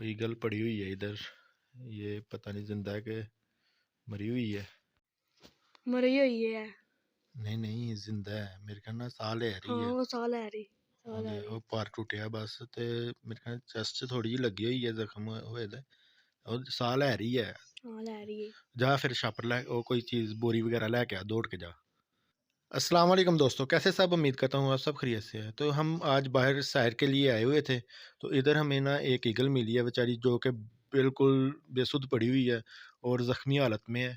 Eagle पड़ी हुई है इधर, ये पता नहीं जिंदा है कि मरी हुई है। मरी हुई है। नहीं नहीं जिंदा है मेरे ख्याल ना, साह ले रही हाँ है। वो साल है रही, साल है ਉਹ रही। ਪਰ ਟੁੱਟਿਆ ਬਸ, ਤੇ ਮੇਰੇ ਖਿਆਲ ਚੈਸਟ 'ਚ ਥੋੜੀ ਜਿਹੀ ਲੱਗੀ ਹੋਈ ਹੈ ਜ਼ਖਮ ਹੋਏ ਦਾ, ਉਹ ਸਾਹ ਲੈ ਰਹੀ ਹੈ। हाँ ले रही है। ਜਾ ਫਿਰ ਛਾਪਰ ਲੈ, ਉਹ ਕੋਈ ਚੀਜ਼ बोरी वगैरह ਲੈ के आ, दौड़ के जा। अस्सलाम वालेकुम दोस्तों, कैसे सब? उम्मीद करता हूँ आप सब खैरियत से है। तो हम आज बाहर सैर के लिए आए हुए थे, तो इधर हमें ना एक ईगल मिली है बेचारी, जो कि बिल्कुल बेसुध पड़ी हुई है और ज़ख्मी हालत में है।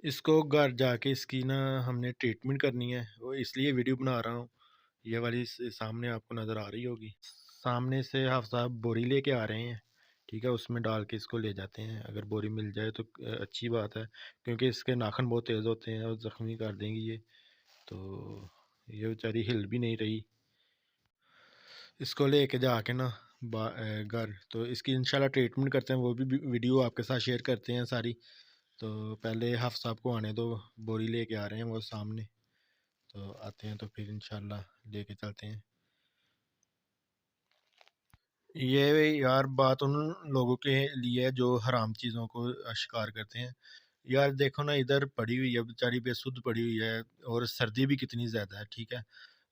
इसको घर जाके इसकी ना हमने ट्रीटमेंट करनी है, वो इसलिए वीडियो बना रहा हूँ। ये वाली सामने आपको नज़र आ रही होगी, सामने से हाफ साहब बोरी लेके आ रहे हैं, ठीक है, उसमें डाल के इसको ले जाते हैं। अगर बोरी मिल जाए तो अच्छी बात है, क्योंकि इसके नाखून बहुत तेज़ होते हैं और ज़ख्मी कर देंगी ये। तो ये बेचारी हिल भी नहीं रही। इसको लेके जाके ना घर, तो इसकी इंशाल्लाह ट्रीटमेंट करते हैं, वो भी वीडियो आपके साथ शेयर करते हैं सारी। तो पहले हाफ साहब को आने दो, बोरी लेके आ रहे हैं वो सामने, तो आते हैं तो फिर इंशाल्लाह लेके चलते हैं। ये यार बात उन लोगों के लिए है जो हराम चीज़ों को शिकार करते हैं। यार देखो ना, इधर पड़ी हुई है बेचारी, बेसुध पड़ी हुई है, और सर्दी भी कितनी ज़्यादा है, ठीक है।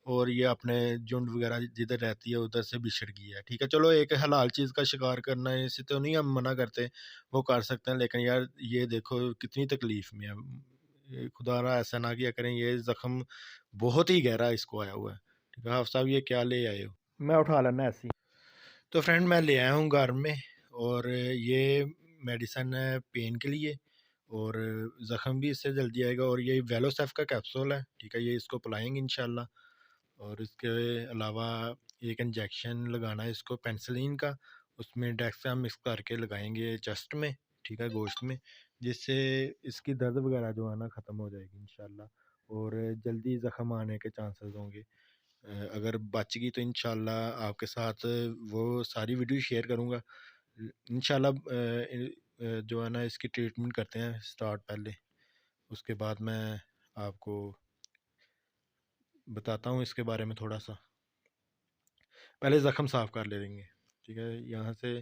और ये अपने झुंड वगैरह जिधर रहती है उधर से बिछड़ गई है, ठीक है। चलो एक हलाल चीज़ का शिकार करना है, इसे तो नहीं हम मना करते, वो कर सकते हैं, लेकिन यार ये देखो कितनी तकलीफ़ में है। ये खुदा ना ऐसा ना किया करें, ये ज़ख्म बहुत ही गहरा इसको आया हुआ है, ठीक है। हाफ़ साहब ये क्या ले आए हो? मैं उठा लेना ऐसे ही। तो फ्रेंड मैं ले आया हूँ घर में, और ये मेडिसन है पेन के लिए, और ज़ख्म भी इससे जल्दी आएगा। और ये वेलोसेफ का कैप्सूल है, ठीक है, ये इसको पिलाएंगे इंशाल्लाह। और इसके अलावा एक इंजेक्शन लगाना है इसको पेनिसिलिन का, उसमें डेक्सा मिक्स करके लगाएंगे चेस्ट में, ठीक है, गोश्त में, जिससे इसकी दर्द वगैरह जो है ना ख़त्म हो जाएगी इंशाल्लाह, और जल्दी ज़ख्म आने के चांसेस होंगे। अगर बच गई तो इंशाल्लाह आपके साथ वो सारी वीडियो शेयर करूँगा इंशाल्लाह। जो है ना इसकी ट्रीटमेंट करते हैं स्टार्ट पहले, उसके बाद मैं आपको बताता हूँ इसके बारे में थोड़ा सा। पहले ज़ख्म साफ़ कर लेंगे, ठीक है। यहाँ से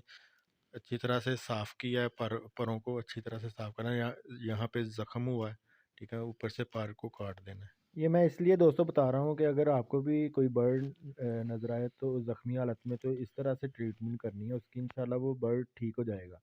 अच्छी तरह से साफ़ किया है, परों को अच्छी तरह से साफ़ करना है। यहाँ पे ज़ख्म हुआ है, ठीक है, ऊपर से पर को काट देना है। ये मैं इसलिए दोस्तों बता रहा हूँ कि अगर आपको भी कोई बर्ड नज़र आए तो ज़ख्मी हालत में, तो इस तरह से ट्रीटमेंट करनी है उसकी, इंशाल्लाह वो बर्ड ठीक हो जाएगा।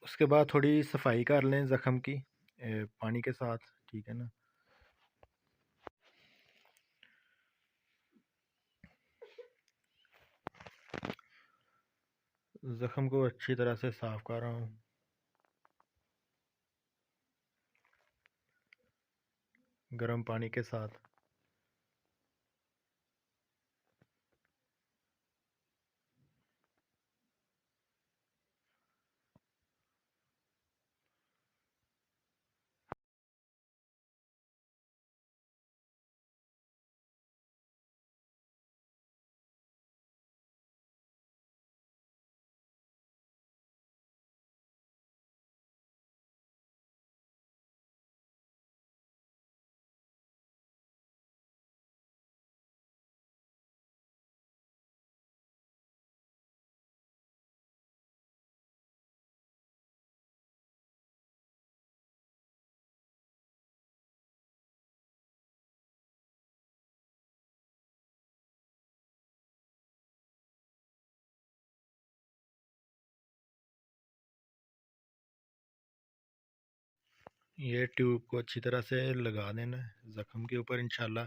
उसके बाद थोड़ी सफाई कर लें ज़ख्म की पानी के साथ, ठीक है ना। ज़ख्म को अच्छी तरह से साफ़ कर रहा हूँ गर्म पानी के साथ। ये ट्यूब को अच्छी तरह से लगा देना है ज़ख्म के ऊपर इंशाल्लाह,